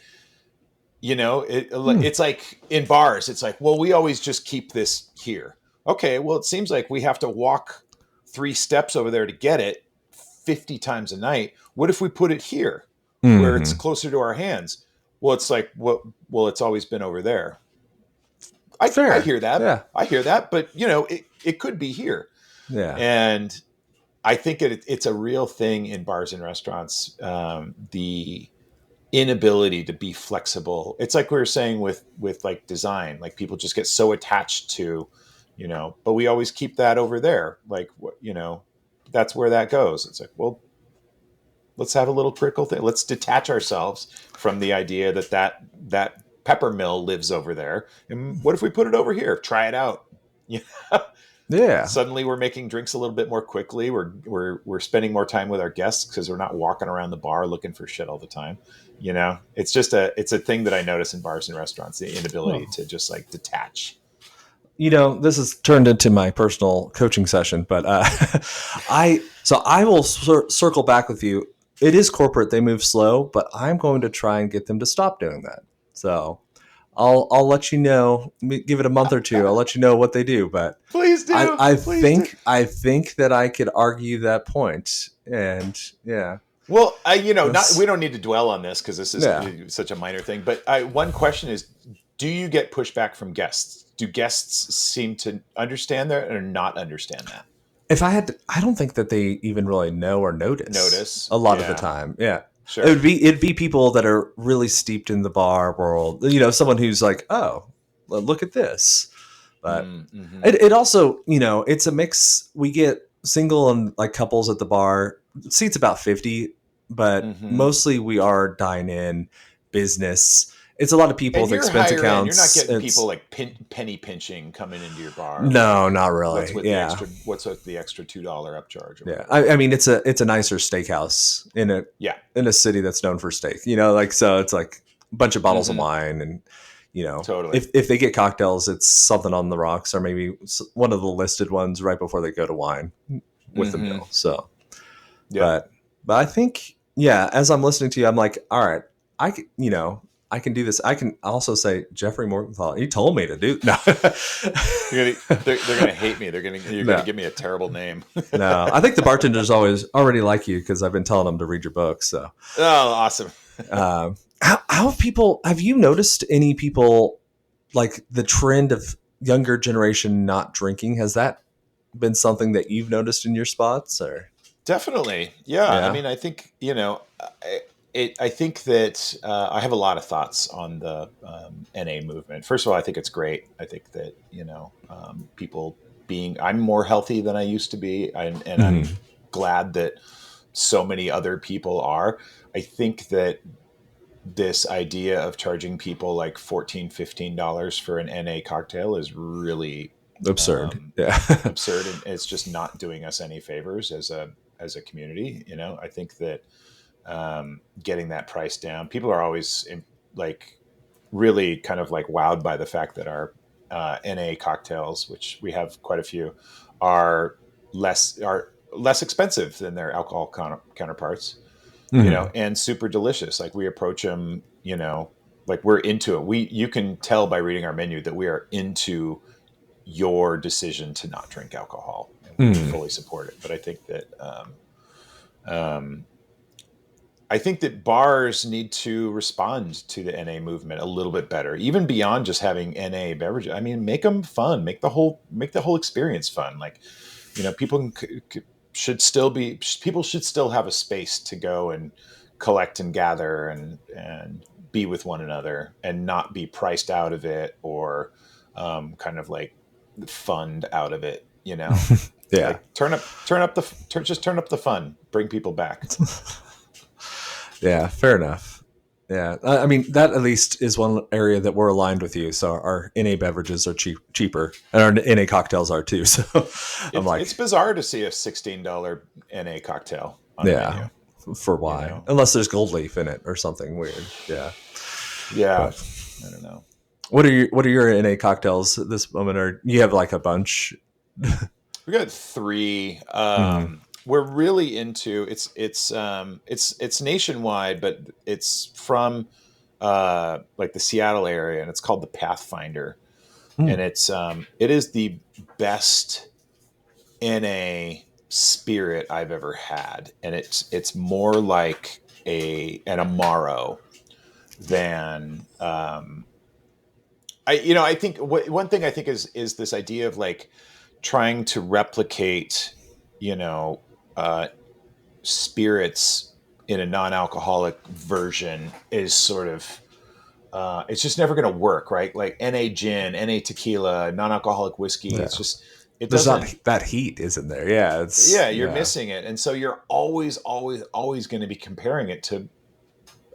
B: It's like in bars, it's like, well, we always just keep this here. Okay, well, it seems like we have to walk 3 steps over there to get it 50 times a night. What if we put it here where it's
A: Mm-hmm.
B: closer to our hands? Well, it's like, well, it's always been over there. I
A: Fair.
B: hear that.
A: Yeah.
B: I hear that, but it could be here.
A: Yeah.
B: And I think it's a real thing in bars and restaurants. The inability to be flexible. It's like we were saying with like design, like people just get so attached to, but we always keep that over there. Like, that's where that goes. It's like, well, let's have a little critical thing. Let's detach ourselves from the idea that pepper mill lives over there. And what if we put it over here? Try it out.
A: Yeah.
B: Suddenly we're making drinks a little bit more quickly. We're spending more time with our guests because we're not walking around the bar looking for shit all the time. It's a thing that I notice in bars and restaurants, the inability to just like detach.
A: This has turned into my personal coaching session, but I will circle back with you. It is corporate; they move slow, but I'm going to try and get them to stop doing that. So I'll let you know. Give it a month or two. I'll let you know what they do. But
B: Please do.
A: I
B: Please do.
A: think that I could argue that point, and yeah.
B: Well, we don't need to dwell on this because this is
A: Yeah.
B: such a minor thing. But one question is, do you get pushback from guests? Do guests seem to understand that or not understand that?
A: If I had to, I don't think that they even really know or notice a lot of the time. Yeah.
B: Sure.
A: It'd be people that are really steeped in the bar world. Someone who's like, oh, well, look at this. But
B: mm-hmm.
A: it also, it's a mix. We get single and like couples at the bar. Seats about 50, but mostly we are dine-in business. It's a lot of people with expense accounts.
B: You're not getting people like penny pinching coming into your bar.
A: No,
B: like,
A: not really.
B: What's with the extra $2 upcharge?
A: Yeah, I mean it's a nicer steakhouse in a city that's known for steak. So it's like a bunch of bottles of wine, and
B: totally.
A: If they get cocktails, it's something on the rocks or maybe one of the listed ones right before they go to wine with the meal. So, yeah, but I think as I'm listening to you, I'm like, all right, I can do this. I can also say Jeffrey Morgenthaler. He told me to do. No,
B: they're gonna hate me. You're gonna give me a terrible name.
A: No, I think the bartenders already like you because I've been telling them to read your book. So,
B: awesome.
A: How have you noticed any people like the trend of younger generation not drinking? Has that been something that you've noticed in your spots or?
B: Definitely. Yeah. I mean, I think, I think that I have a lot of thoughts on the NA movement. First of all, I think it's great. I think that, people I'm more healthy than I used to be. And I'm glad that so many other people are. I think that this idea of charging people like $14, $15 for an NA cocktail is really
A: absurd.
B: Absurd. And it's just not doing us any favors as a community. I think that getting that price down, people are always really kind of like wowed by the fact that our NA cocktails, which we have quite a few, are less expensive than their alcohol counterparts, and super delicious. Like we approach them, like we're into it. You can tell by reading our menu that we are into your decision to not drink alcohol, and we fully support it. But I think that bars need to respond to the NA movement a little bit better, even beyond just having NA beverages. I mean, make them fun, make the whole experience fun. Like, people should still have a space to go and collect and gather and be with one another and not be priced out of it or kind of like fund out of it. Yeah. Like, turn up the fun, bring people back.
A: Yeah, fair enough. Yeah, I mean that at least is one area that we're aligned with you. So our NA beverages are cheaper, and our NA cocktails are too. So I'm
B: It's
A: like,
B: bizarre to see a $16 NA cocktail on a
A: yeah,
B: menu.
A: for
B: You
A: why?
B: know?
A: Unless there's gold leaf in it or something weird. Yeah,
B: Yeah,
A: but
B: I don't know.
A: what are your NA cocktails at this moment? Or you have like a bunch?
B: We got three.
A: Mm-hmm.
B: We're really into it's nationwide, but it's from like the Seattle area, and it's called the Pathfinder, and it is the best NA spirit I've ever had, and it's more like an amaro than I think one thing I think is this idea of like trying to replicate, you know, uh, spirits in a non-alcoholic version is sort of it's just never going to work, right? Like NA gin, NA tequila, non-alcoholic whiskey.
A: Yeah,
B: It's just it
A: there's not
B: doesn't.
A: that heat, isn't there? Yeah, it's
B: Yeah, you're
A: yeah,
B: missing it, and so you're always going to be comparing it to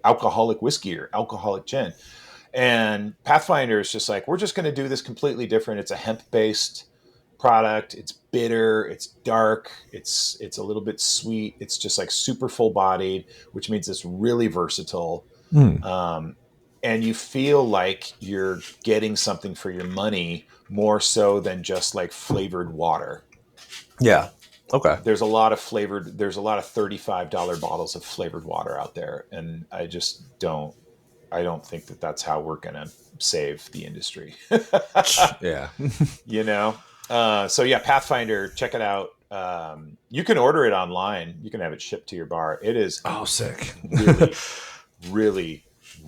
B: alcoholic whiskey or alcoholic gin. And Pathfinder is just like, we're just going to do this completely different. It's a hemp-based product. It's bitter. It's dark. It's a little bit sweet. It's just like super full-bodied, which means it's really versatile.
A: mm.
B: Um, and you feel like you're getting something for your money more so than just like flavored water.
A: Yeah. Okay.
B: There's a lot of $35 bottles of flavored water out there. And I don't think that that's how we're going to save the industry.
A: Yeah.
B: You know? So yeah, Pathfinder, check it out. You can order it online. You can have it shipped to your bar. It is
A: Oh, sick.
B: really, really,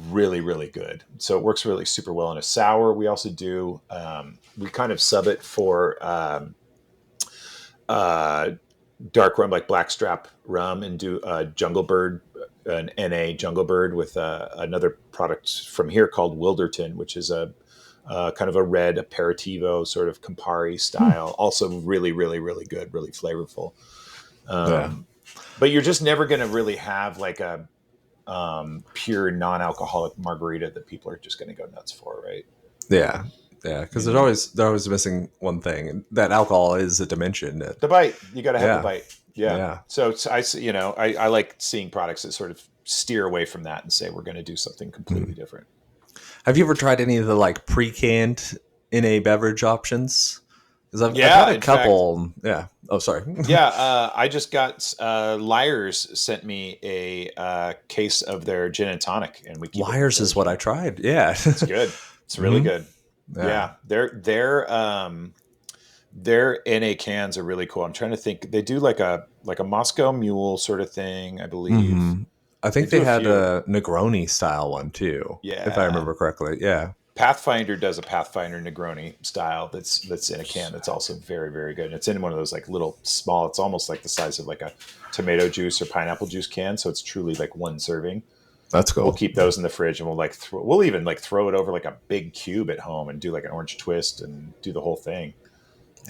B: really, really good. So it works really super well in a sour. We also do, we kind of sub it for uh, dark rum, like Blackstrap rum, and do Jungle Bird, an NA Jungle Bird with another product from here called Wilderton, which is a kind of a red aperitivo, sort of Campari style. Also really, really, really good, really flavorful.
A: Yeah.
B: But you're just never going to really have like a pure non-alcoholic margarita that people are just going to go nuts for, right?
A: Yeah. Yeah. Because
B: You know,
A: they're always missing one thing. And that alcohol is a dimension.
B: the bite. You got to have the
A: Yeah.
B: bite. Yeah.
A: Yeah.
B: So I like seeing products that sort of steer away from that and say we're going to do something completely different.
A: Have you ever tried any of the like pre-canned NA beverage options? Because I've
B: Yeah,
A: had a
B: in fact,
A: couple. Yeah. Oh, sorry.
B: yeah. I just got Liars sent me a case of their gin and tonic, and we keep it in the
A: Liars is
B: fridge.
A: what I tried. Yeah.
B: It's good. It's really good.
A: Yeah.
B: Yeah, their NA cans are really cool. I'm trying to think. They do like a Moscow Mule sort of thing, I believe.
A: I
B: They
A: think
B: do
A: they
B: a
A: had
B: few.
A: a Negroni style one too, if I
B: Yeah.
A: remember correctly. Yeah.
B: Pathfinder does a Pathfinder Negroni style that's in a can that's also very, very good. And it's in one of those like little small, it's almost like the size of like a tomato juice or pineapple juice can. So it's truly like one serving.
A: That's
B: We'll
A: cool.
B: keep those in the fridge, and we'll even like throw it over like a big cube at home and do like an orange twist and do the whole thing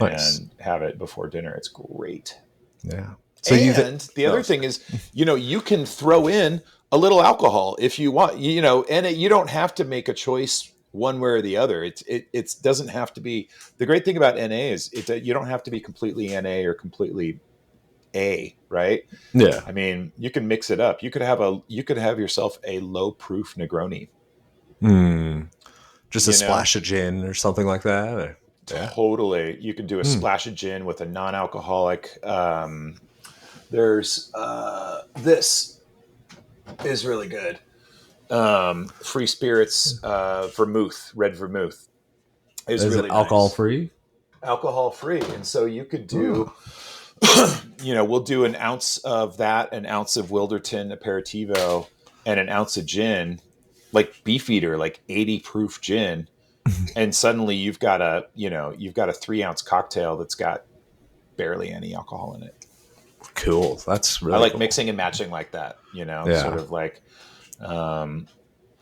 A: Nice.
B: and have it before dinner. It's great.
A: Yeah. So
B: And the other thing is, you can throw in a little alcohol if you want, and you don't have to make a choice one way or the other. It doesn't have to be. The great thing about NA is you don't have to be completely NA or completely A, right?
A: Yeah.
B: I mean, you can mix it up. You could have yourself a low proof Negroni.
A: Just a
B: You know,
A: splash of gin or something like that. Yeah.
B: totally. You can do a splash of gin with a non-alcoholic. There's this is really good. Free Spirits vermouth, red vermouth is
A: Is it
B: really
A: alcohol
B: nice.
A: free?
B: Alcohol free, and so you could do. We'll do an ounce of that, an ounce of Wilderton aperitivo, and an ounce of gin, like Beefeater, like 80 proof gin, and suddenly you've got a 3-ounce cocktail that's got barely any alcohol in it.
A: Cool. That's
B: I
A: really
B: like
A: cool.
B: mixing and matching like that,
A: Yeah.
B: sort of like, and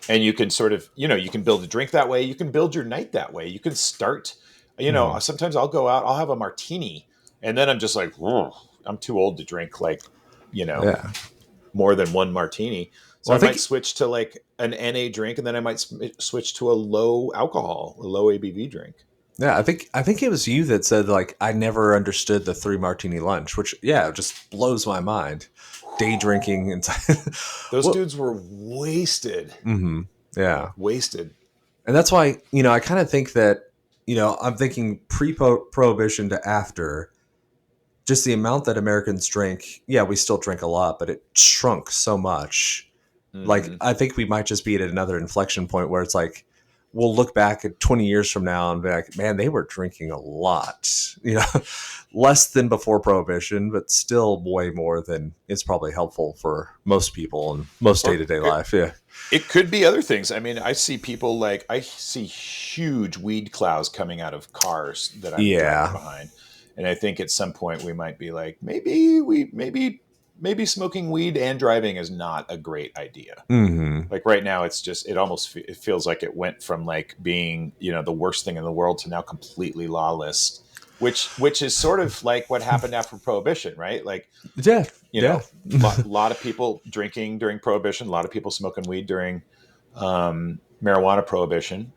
B: you can sort of, you can build a drink that way. You can build your night that way. You can start, sometimes I'll go out, I'll have a martini, and then I'm just like, whoa, I'm too old to drink like,
A: Yeah.
B: more than one martini. So
A: Well, I
B: I might
A: think,
B: switch to like an NA drink, and then I might switch to a low alcohol, a low ABV drink.
A: yeah, I think it was you that said like I never understood the 3 martini lunch, which yeah, it just blows my mind. Day drinking and
B: Those
A: well,
B: dudes were wasted,
A: yeah,
B: wasted.
A: and that's why I kind of think that I'm thinking pre-prohibition to after, just the amount that Americans drink. Yeah, we still drink a lot, but it shrunk so much. Like
B: Hmm.
A: I think we might just be at another inflection point where it's like we'll look back at 20 years from now and be like, man, they were drinking a lot, less than before prohibition, but still way more than it's probably helpful for most people and most
B: Or
A: day-to-day life. Yeah.
B: it could be other things. I mean, I see huge weed clouds coming out of cars that I'm driving
A: Yeah.
B: behind. And I think at some point we might be like, maybe smoking weed and driving is not a great idea.
A: Hmm.
B: Like right now, it's just, it feels like it went from like being, the worst thing in the world to now completely lawless, which is sort of like what happened after prohibition, right? Like,
A: Yeah. Yeah.
B: lot of people drinking during prohibition, a lot of people smoking weed during marijuana prohibition.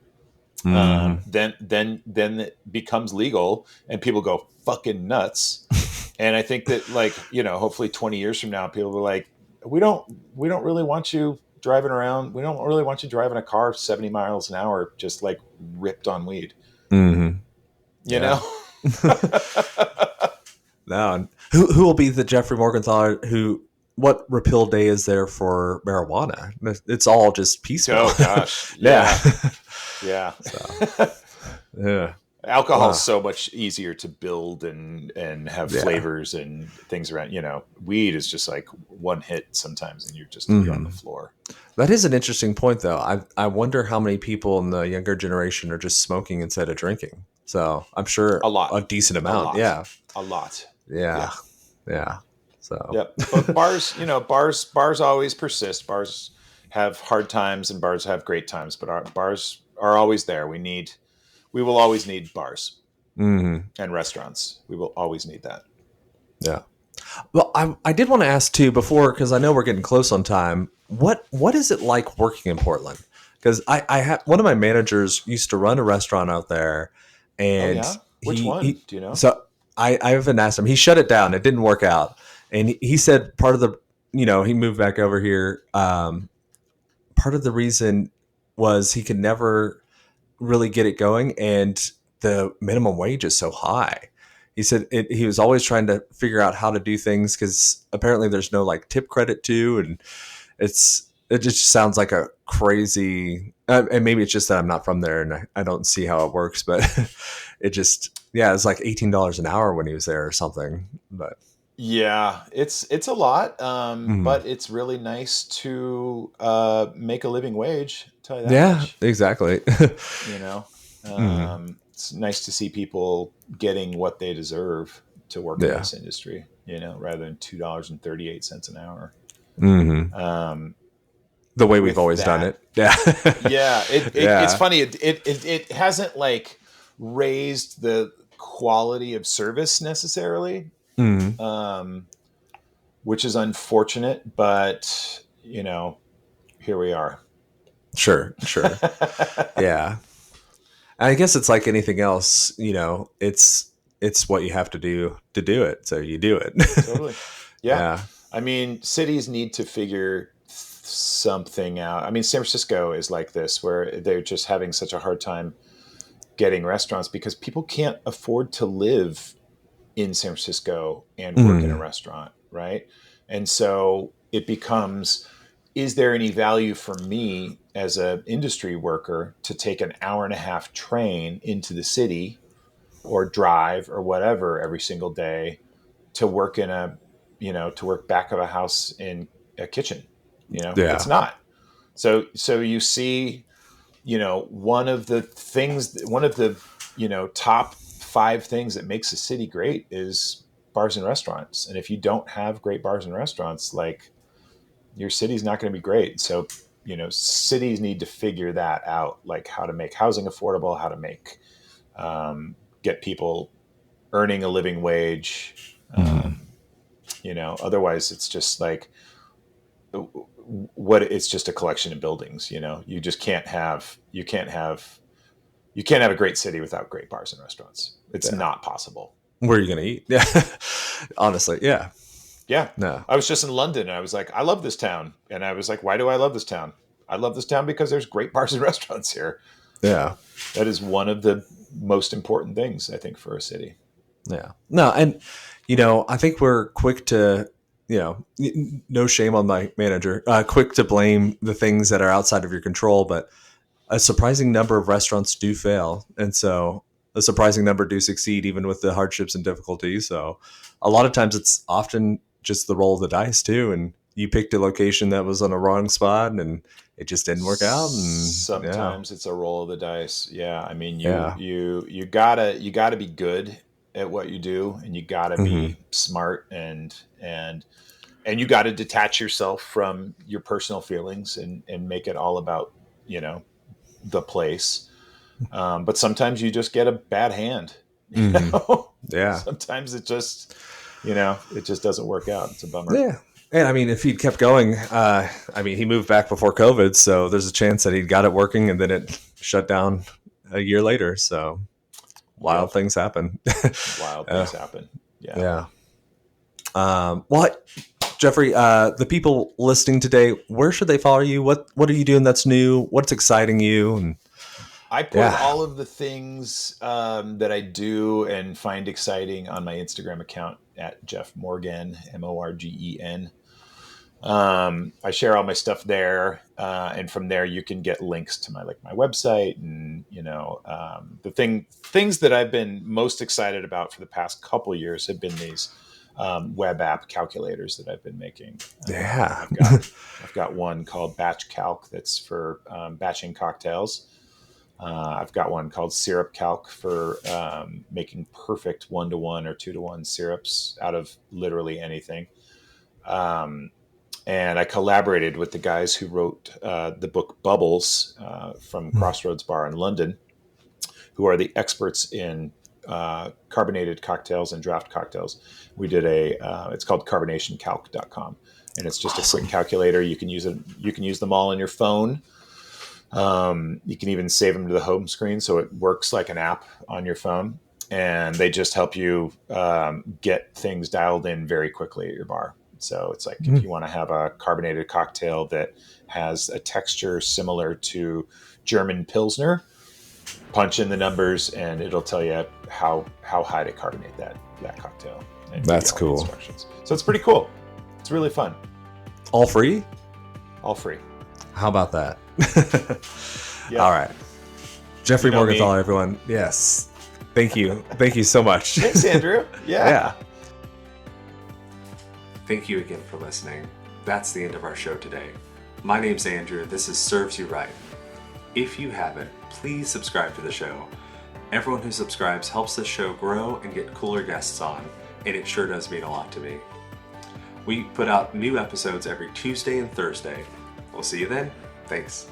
A: Hmm.
B: Then it becomes legal and people go fucking nuts. And I think that like, hopefully 20 years from now, people are like, we don't, we don't really want you driving around. We don't really want you driving a car 70 miles an hour, just like ripped on weed,
A: Hmm.
B: you
A: Yeah.
B: know?
A: No. And who will be the Jeffrey Morgenthaler who? What repeal day is there for marijuana? It's all just peaceful.
B: Oh gosh.
A: Yeah.
B: Yeah. Yeah.
A: So yeah.
B: Alcohol's
A: Wow.
B: so much easier to build and have
A: Yeah.
B: flavors and things around. Weed is just like one hit sometimes, and you're on the
A: Hmm.
B: floor.
A: That is an interesting point, though. I wonder how many people in the younger generation are just smoking instead of drinking. So I'm sure
B: A lot,
A: a decent
B: a
A: amount.
B: lot,
A: Yeah.
B: a lot.
A: Yeah.
B: Yeah,
A: Yeah. So
B: yep. But bars, bars always persist. Bars have hard times, and bars have great times. But our bars are always there. We will always need bars
A: mhm.
B: and restaurants. We will always need that.
A: Yeah. Well, I did want to ask too before, because I know we're getting close on time. What is it like working in Portland? Because I had one of my managers used to run a restaurant out there,
B: Oh
A: and
B: yeah, which
A: he
B: one?
A: he
B: Do you know?
A: so I haven't asked him. He shut it down. It didn't work out, and he said part of the he moved back over here. Part of the reason was he could never really get it going, and the minimum wage is so high. He said he was always trying to figure out how to do things because apparently there's no like tip credit too, and it just sounds like a crazy. And maybe it's just that I'm not from there and I don't see how it works, but it just it's like $18 an hour when he was there or something. But
B: Yeah, it's a lot,
A: mm,
B: but it's really nice to make a living wage. Tell you that
A: yeah,
B: much.
A: exactly.
B: You know,
A: Mm,
B: it's nice to see people getting what they deserve to work in
A: yeah.
B: this industry. Rather than $2.38 an hour.
A: Hmm.
B: Um,
A: The way we've
B: with
A: always done
B: that,
A: it. Yeah.
B: yeah, it's
A: Yeah.
B: funny. It hasn't like raised the quality of service necessarily.
A: Hmm.
B: Um, which is unfortunate, but here we are.
A: Sure. Sure. Yeah. I guess it's like anything else, it's what you have to do it. So you do it.
B: Totally. Yeah.
A: Yeah.
B: I mean, cities need to figure something out. I mean, San Francisco is like this, where they're just having such a hard time getting restaurants because people can't afford to live in San Francisco and work in a
A: Mm,
B: restaurant, right? And so it becomes, is there any value for me as an industry worker to take an hour and a half train into the city or drive or whatever every single day to work to work back of a house in a kitchen? It's
A: yeah.
B: not. So you see, one of the top five things that makes a city great is bars and restaurants. And if you don't have great bars and restaurants, like, your city's not going to be great. So cities need to figure that out, like how to make housing affordable, how to make get people earning a living wage.
A: Mm,
B: Otherwise it's just like what it's just a collection of buildings. You just can't have a great city without great bars and restaurants. It's not possible.
A: Where are you going to eat? Yeah. Honestly. Yeah.
B: Yeah.
A: No.
B: I was just in London and I was like, I love this town. And I was like, why do I love this town? I love this town because there's great bars and restaurants here.
A: Yeah.
B: That is one of the most important things, I think, for a city.
A: Yeah. No. And, I think we're quick to, no shame on my manager, quick to blame the things that are outside of your control, but a surprising number of restaurants do fail. And so a surprising number do succeed, even with the hardships and difficulties. So a lot of times it's often just the roll of the dice too. And you picked a location that was on a wrong spot and it just didn't work out. And
B: sometimes it's a roll of the dice. Yeah. I mean, you gotta be good at what you do, and you gotta be smart and you gotta detach yourself from your personal feelings and make it all about, the place. But sometimes you just get a bad hand.
A: Yeah.
B: Sometimes it just doesn't work out. It's a bummer.
A: Yeah. And I mean, if he'd kept going, he moved back before COVID, so there's a chance that he'd got it working and then it shut down a year later. So wild things happen.
B: Wild things happen. Yeah.
A: Yeah. Jeffrey, the people listening today, where should they follow you? What are you doing that's new? What's exciting you? And
B: I put all of the things that I do and find exciting on my Instagram account at Jeff Morgan, Morgen. I share all my stuff there, and from there you can get links to my website and the things that I've been most excited about for the past couple of years have been these web app calculators that I've been making. I've got one called Batch Calc that's for batching cocktails. I've got one called Syrup Calc for making perfect 1-to-1 or 2-to-1 syrups out of literally anything. And I collaborated with the guys who wrote the book Bubbles from Crossroads Bar in London, who are the experts in carbonated cocktails and draft cocktails. We did it's called carbonationcalc.com, and it's just a quick calculator. You can use it. You can use them all on your phone. You can even save them to the home screen, so it works like an app on your phone, and they just help you get things dialed in very quickly at your bar. So it's like if you want to have a carbonated cocktail that has a texture similar to German Pilsner, punch in the numbers and it'll tell you how high to carbonate that cocktail. And
A: that's cool.
B: Instructions. So it's pretty cool. It's really fun.
A: All free?
B: All free.
A: How about that? All right. Jeffrey Morgenthaler, everyone. Yes. Thank you. Thank you so much.
B: Thanks, Andrew. Yeah.
A: Thank you again for listening. That's the end of our show today. My name's Andrew. This is Serves You Right. If you haven't, please subscribe to the show. Everyone who subscribes helps this show grow and get cooler guests on, and it sure does mean a lot to me. We put out new episodes every Tuesday and Thursday. We'll see you then. Thanks.